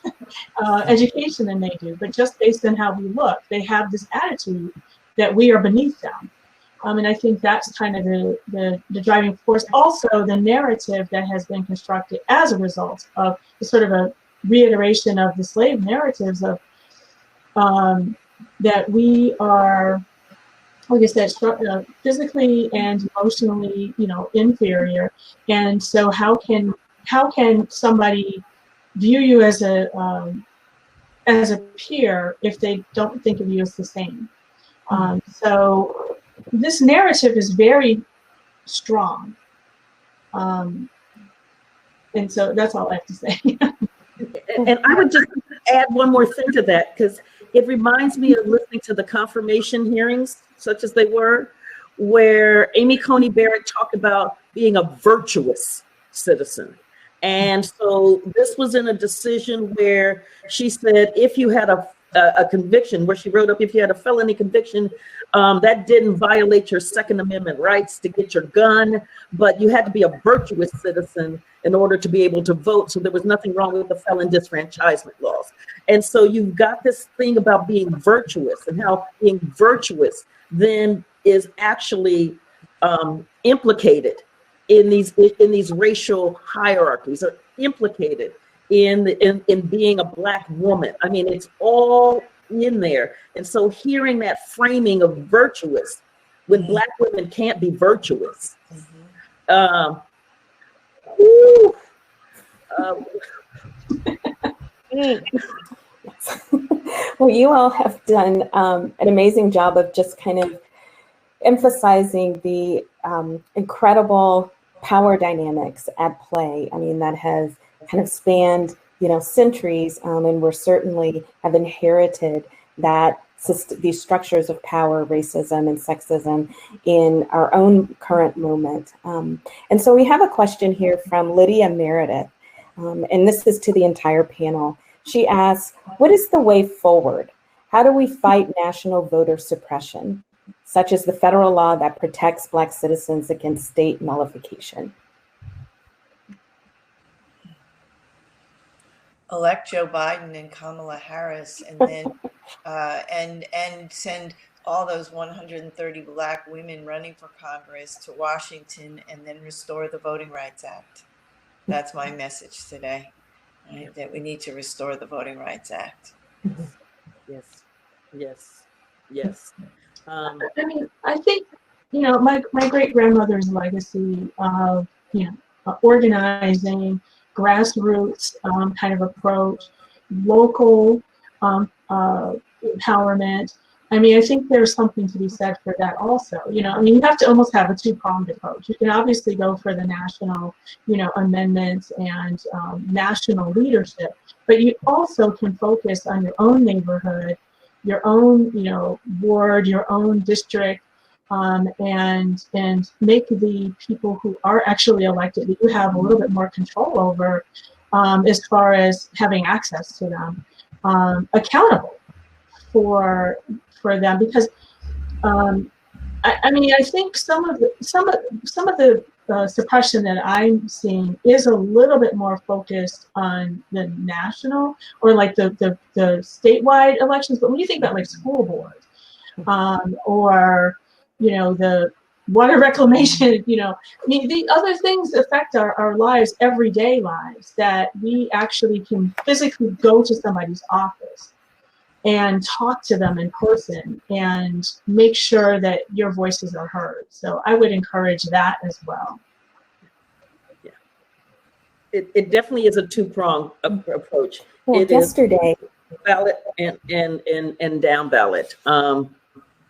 education than they do. But just based on how we look, they have this attitude that we are beneath them. And I think that's kind of the driving force. Also, the narrative that has been constructed as a result of the sort of a reiteration of the slave narratives of that we are, like I said, physically and emotionally, inferior. And so how can somebody view you as a peer if they don't think of you as the same? So this narrative is very strong. And so that's all I have to say. And I would just add one more thing to that, because it reminds me of listening to the confirmation hearings, such as they were, where Amy Coney Barrett talked about being a virtuous citizen. And so this was in a decision where she said, if you had a conviction, where she wrote up, if you had a felony conviction, that didn't violate your Second Amendment rights to get your gun, but you had to be a virtuous citizen in order to be able to vote. So there was nothing wrong with the felon disfranchisement laws. And so you've got this thing about being virtuous, and how being virtuous then is actually implicated in these racial hierarchies, or implicated in being a Black woman. I mean, it's all in there. And so hearing that framing of virtuous, when Black women can't be virtuous, Well, you all have done an amazing job of just kind of emphasizing the incredible power dynamics at play. I mean, that has kind of spanned, centuries, and we're certainly have inherited that these structures of power, racism and sexism in our own current moment. And so we have a question here from Lydia Meredith, and this is to the entire panel. She asks, what is the way forward? How do we fight national voter suppression, such as the federal law that protects Black citizens against state nullification? Elect Joe Biden and Kamala Harris, and then and send all those 130 Black women running for Congress to Washington, and then restore the Voting Rights Act. That's my message today, right? That we need to restore the Voting Rights Act. Yes. I mean, I think, my great grandmother's legacy of, organizing, grassroots kind of approach, local empowerment. I mean, I think there's something to be said for that also. You have to almost have a two-pronged approach. You can obviously go for the national, amendments and national leadership, but you also can focus on your own neighborhood, your own, ward, your own district, and make the people who are actually elected, that you have a little bit more control over, as far as having access to them, accountable for them. Because I mean, I think some of the suppression that I'm seeing is a little bit more focused on the national, or like the statewide elections. But when you think about like school boards, or the water reclamation, I mean, the other things affect our lives, everyday lives, that we actually can physically go to somebody's office and talk to them in person and make sure that your voices are heard. So I would encourage that as well. Yeah, it definitely is a two-pronged approach. Well, It is yesterday, ballot and down ballot.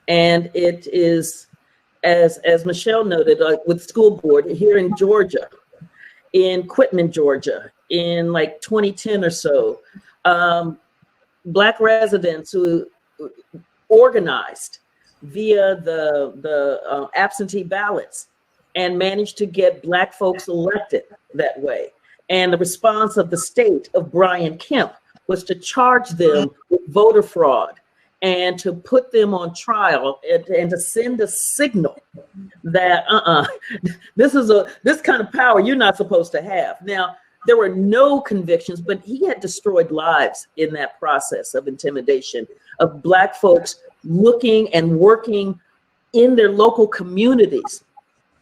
And it is, as Michelle noted, with school board here in Georgia, in Quitman, Georgia, in like 2010 or so, Black residents who organized via the absentee ballots and managed to get Black folks elected that way. And the response of the state of Brian Kemp was to charge them with voter fraud and to put them on trial and to send a signal that this kind of power you're not supposed to have. Now, there were no convictions, but he had destroyed lives in that process of intimidation of Black folks looking and working in their local communities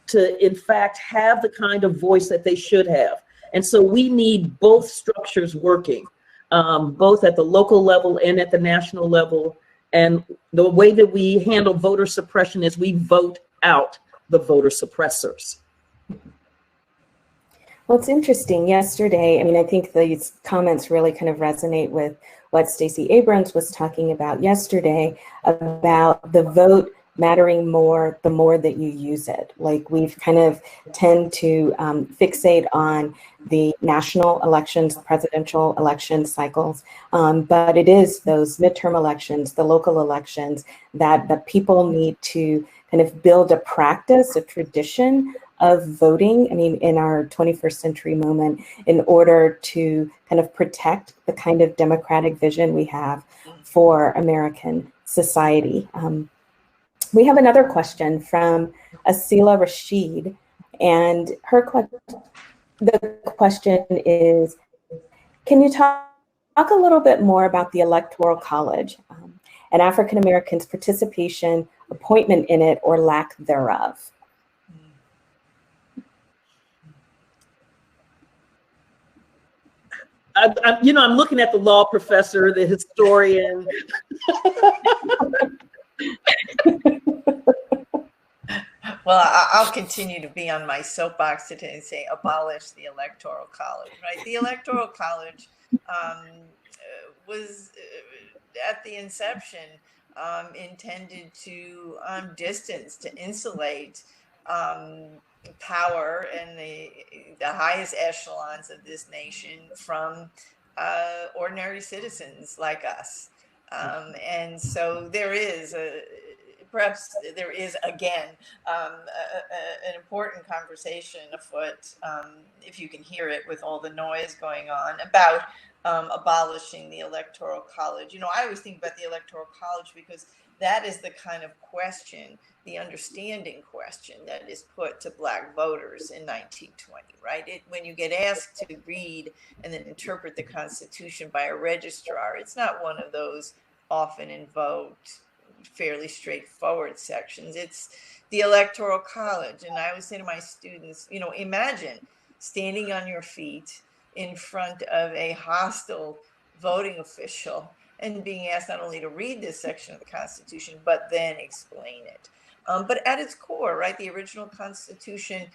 to, in fact, have the kind of voice that they should have. And so we need both structures working, both at the local level and at the national level. And the way that we handle voter suppression is we vote out the voter suppressors. well, it's interesting. Yesterday, I mean, I think these comments really kind of resonate with what Stacey Abrams was talking about yesterday about the vote mattering more the more that you use it. Like we've kind of tend to fixate on the national elections, presidential election cycles, but it is those midterm elections, the local elections that the people need to kind of build a practice, a tradition of voting, I mean, in our 21st century moment, in order to kind of protect the kind of democratic vision we have for American society. We have another question from Asila Rashid, and the question is, can you talk a little bit more about the Electoral College and African Americans' participation, appointment in it, or lack thereof? I'm looking at the law professor, the historian. Well, I'll continue to be on my soapbox today and say abolish the Electoral College, right? The Electoral College was at the inception intended to distance, to insulate power and the highest echelons of this nation from ordinary citizens like us. And so there is perhaps there is again an important conversation afoot, if you can hear it with all the noise going on, about abolishing the Electoral College. I always think about the Electoral College because that is the kind of question, the understanding question that is put to Black voters in 1920, right? When you get asked to read and then interpret the Constitution by a registrar, it's not one of those often invoked, fairly straightforward sections. It's the Electoral College. And I always say to my students, imagine standing on your feet in front of a hostile voting official and being asked not only to read this section of the Constitution, but then explain it. But at its core, right, the original Constitution,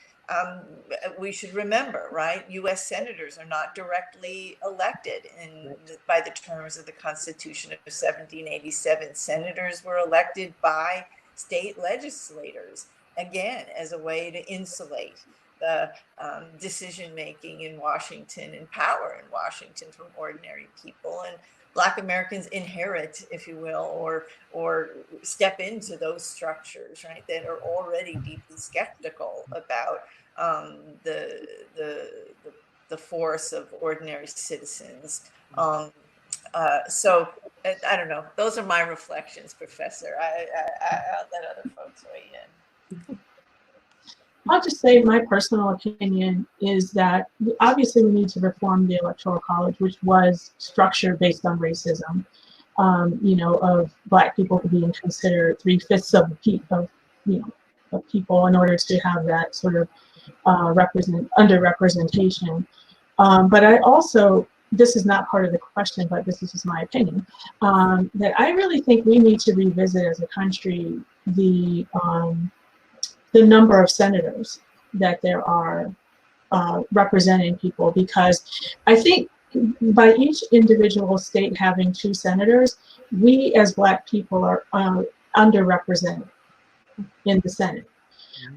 we should remember, right, U.S. senators are not directly elected by the terms of the Constitution of 1787. Senators were elected by state legislators, again, as a way to insulate the decision-making in Washington and power in Washington from ordinary people. And Black Americans inherit, if you will, or step into those structures, right, that are already deeply skeptical about the force of ordinary citizens. So I don't know. Those are my reflections, Professor. I'll let other folks weigh in. I'll just say my personal opinion is that obviously we need to reform the Electoral College, which was structured based on racism, of Black people being considered 3/5 of people in order to have that sort of underrepresentation. But I also this is not part of the question, but this is just my opinion, that I really think we need to revisit as a country the number of senators that there are representing people, because I think by each individual state having 2 senators, we as Black people are underrepresented in the Senate.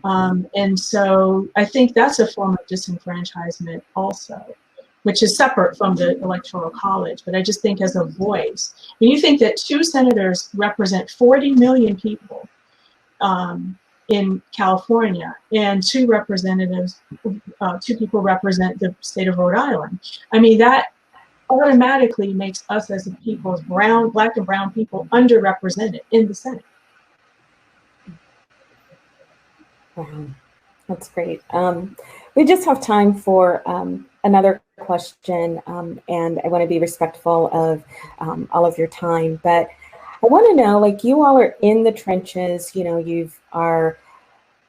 And so I think that's a form of disenfranchisement also, which is separate from the Electoral College. But I just think as a voice, when you think that 2 senators represent 40 million people in California, and 2 representatives, 2 people represent the state of Rhode Island, I mean, that automatically makes us as a people, as Black and brown people, underrepresented in the Senate. Wow, that's great. We just have time for another question, and I want to be respectful of all of your time, but I want to know, like, you all are in the trenches, you know, you are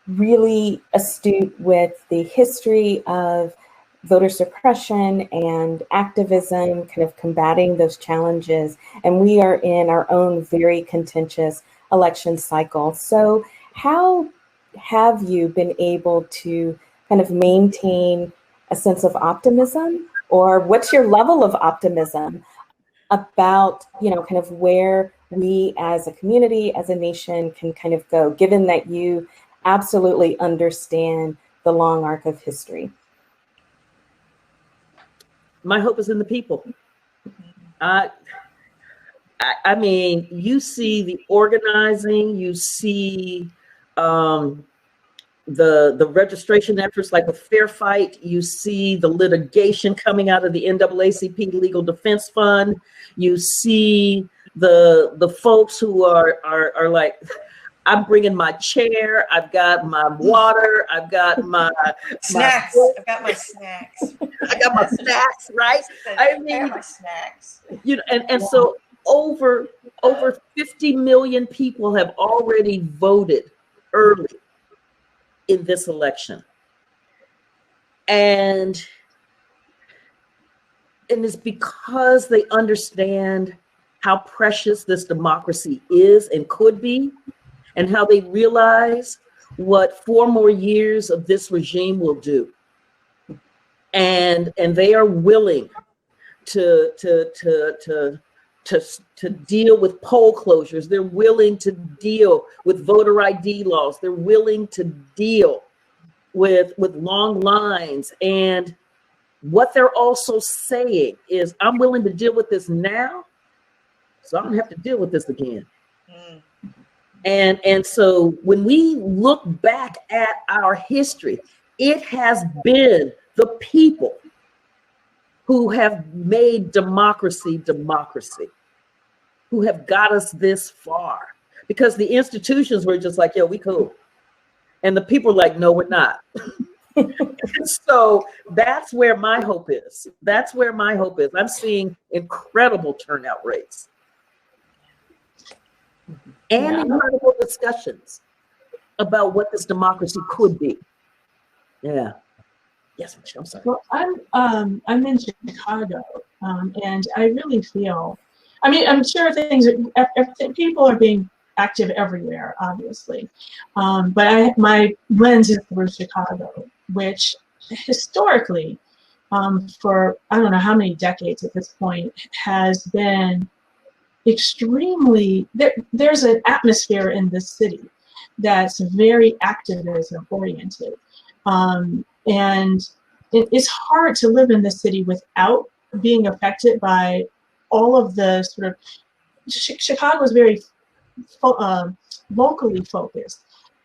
really astute with the history of voter suppression and activism, kind of combating those challenges, and we are in our own very contentious election cycle. So how have you been able to kind of maintain a sense of optimism, or what's your level of optimism about, you know, kind of where we as a community, as a nation can kind of go, given that you absolutely understand the long arc of history? My hope is in the people. I mean, you see the organizing, you see the registration efforts, like with Fair Fight, you see the litigation coming out of the NAACP Legal Defense Fund, you see the folks who are like, I'm bringing my chair, I've got my water, I've got my snacks. I've got my snacks. I got my snacks, right? I mean, I got my snacks. You know, and so over 50 million people have already voted early in this election. And it's because they understand how precious this democracy is and could be, and how they realize what 4 more years of this regime will do. And they are willing to deal with poll closures. They're willing to deal with voter ID laws. They're willing to deal with long lines. And what they're also saying is, I'm willing to deal with this now, so I don't have to deal with this again. And so when we look back at our history, it has been the people who have made democracy, who have got us this far. Because the institutions were just like, yo, we cool. And the people are like, no, we're not. So that's where my hope is. That's where my hope is. I'm seeing incredible turnout rates. And incredible discussions about what this democracy could be. Yeah. Yes, Michelle, I'm sorry. Well, I'm in Chicago, and I really feel, I mean, I'm sure people are being active everywhere, obviously, but my lens is through Chicago, which historically, for I don't know how many decades at this point, has been extremely, there's an atmosphere in this city that's very activism oriented. And it's hard to live in the city without being affected by all of the sort of, Chicago is very locally focused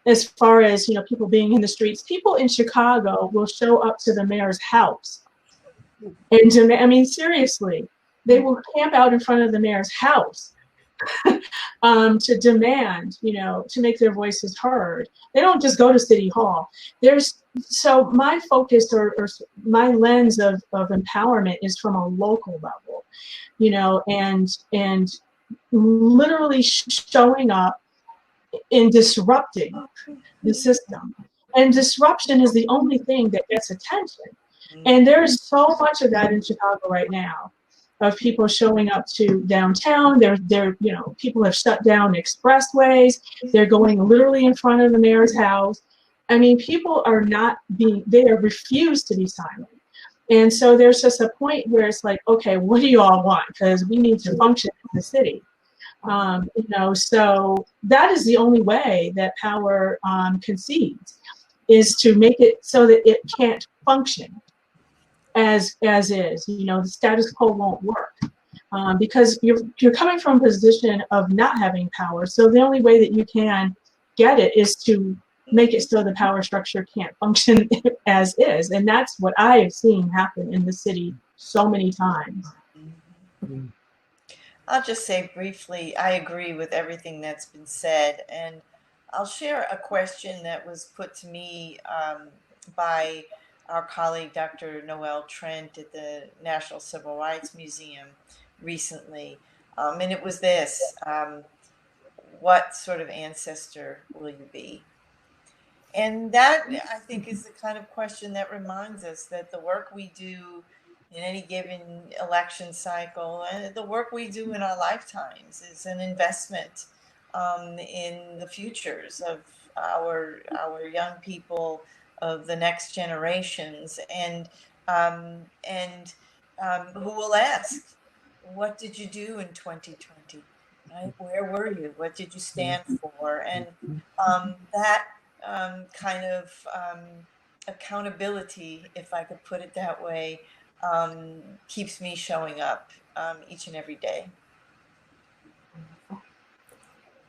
as far as, you know, people being in the streets. People in Chicago will show up to the mayor's house and I mean, seriously, they will camp out in front of the mayor's house to demand, you know, to make their voices heard. They don't just go to City Hall. So my focus or my lens of empowerment is from a local level, you know, and literally showing up and disrupting the system. And disruption is the only thing that gets attention. And there's so much of that in Chicago right now, of people showing up to downtown. People have shut down expressways. They're going literally in front of the mayor's house. I mean, people are they are refused to be silent. And so there's just a point where it's like, okay, what do you all want? Because we need to function in the city. So that is the only way that power concedes, is to make it so that it can't function as is. The status quo won't work because you're coming from a position of not having power. So the only way that you can get it is to make it so the power structure can't function as is. And that's what I have seen happen in the city so many times. I'll just say briefly, I agree with everything that's been said. And I'll share a question that was put to me by our colleague, Dr. Noel Trent at the National Civil Rights Museum recently. And it was this: what sort of ancestor will you be? And that, I think, is the kind of question that reminds us that the work we do in any given election cycle, and the work we do in our lifetimes, is an investment in the futures of our young people, of the next generations, and who will ask, what did you do in 2020? Right? Where were you? What did you stand for? And that kind of accountability, if I could put it that way, keeps me showing up each and every day.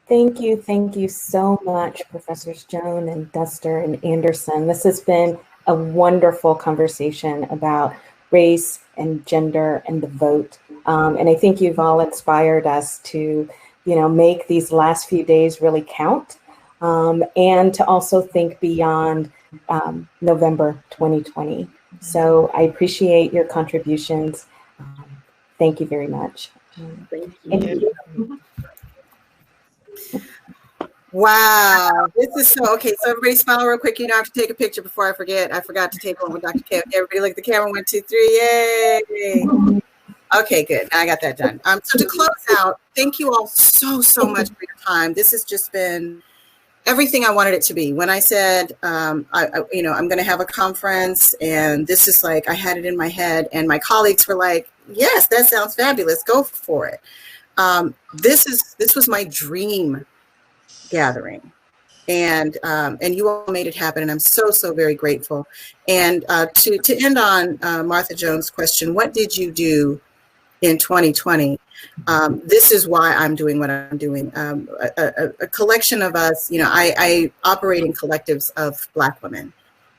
Thank you so much, Professors Joan and Duster and Anderson. This has been a wonderful conversation about race and gender and the vote. And I think you've all inspired us to, make these last few days really count, and to also think beyond November 2020. So I appreciate your contributions. Thank you very much. Thank you. Wow, this is so okay. So everybody smile real quick. I have to take a picture before I forget. I forgot to take one with Dr. Kim. Everybody look at the camera. 1, 2, 3. Yay. Okay, good. Now I got that done. So to close out, thank you all so much for your time. This has just been everything I wanted it to be. When I said, I'm going to have a conference, and this is like, I had it in my head, and my colleagues were like, yes, that sounds fabulous. Go for it. This was my dream gathering, and you all made it happen, and I'm so very grateful. And to end on Martha Jones' question, what did you do in 2020? This is why I'm doing what I'm doing. A collection of us, I operate in collectives of Black women,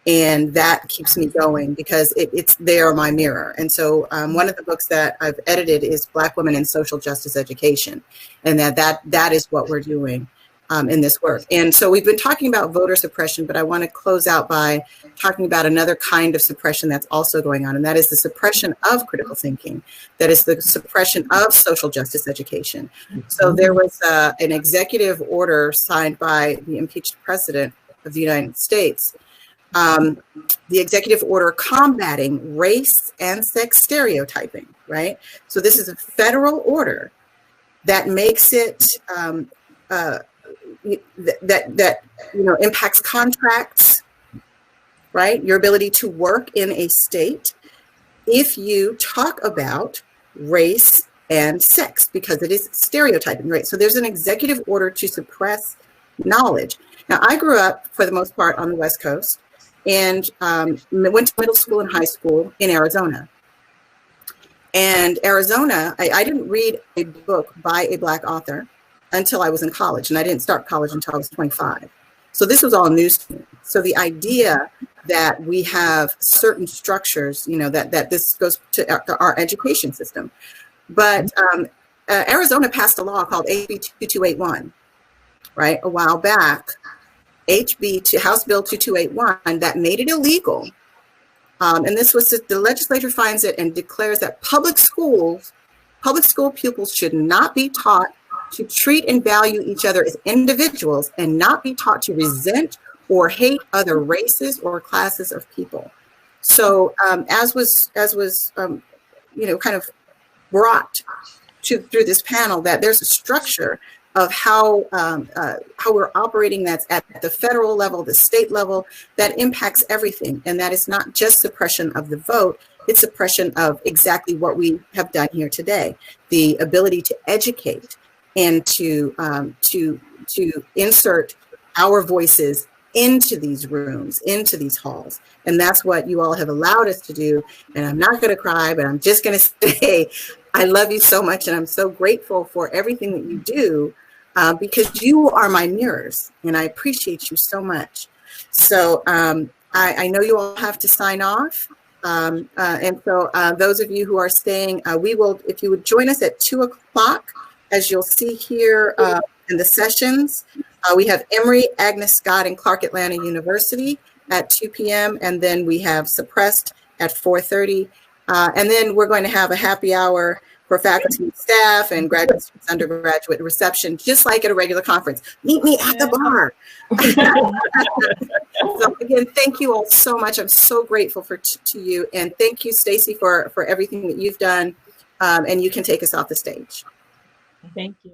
and that keeps me going because they are my mirror. And so one of the books that I've edited is Black Women in Social Justice Education, and that is what we're doing in this work. And so we've been talking about voter suppression, but I want to close out by talking about another kind of suppression that's also going on, and that is the suppression of critical thinking. That is the suppression of social justice education. So there was an executive order signed by the impeached president of the United States, the executive order combating race and sex stereotyping, right? So this is a federal order that makes it that impacts contracts, right? Your ability to work in a state if you talk about race and sex, because it is stereotyping, right? So there's an executive order to suppress knowledge. Now, I grew up, for the most part, on the West Coast, and went to middle school and high school in Arizona. And Arizona, I didn't read a book by a Black author until I was in college, and I didn't start college until I was 25. So this was all news to me. So the idea that we have certain structures, that this goes to our education system. But Arizona passed a law called HB 2281, right, a while back, House Bill 2281, that made it illegal. And this was the legislature finds it and declares that public school pupils should not be taught to treat and value each other as individuals, and not be taught to resent or hate other races or classes of people. So as was kind of brought through this panel, that there's a structure of how we're operating that's at the federal level, the state level, that impacts everything. And that is not just suppression of the vote, it's suppression of exactly what we have done here today. The ability to educate and to insert our voices into these rooms, into these halls. And that's what you all have allowed us to do. And I'm not going to cry, but I'm just going to say, I love you so much. And I'm so grateful for everything that you do, because you are my mirrors and I appreciate you so much. So I know you all have to sign off. And so those of you who are staying, we will, if you would join us at 2:00, as you'll see here in the sessions. We have Emory, Agnes Scott, and Clark Atlanta University at 2 p.m. And then we have Suppressed at 4:30. And then we're going to have a happy hour for faculty and staff and graduate students, undergraduate reception, just like at a regular conference. Meet me at the bar. So again, thank you all so much. I'm so grateful to you. And thank you, Stacy, for everything that you've done. And you can take us off the stage. Thank you.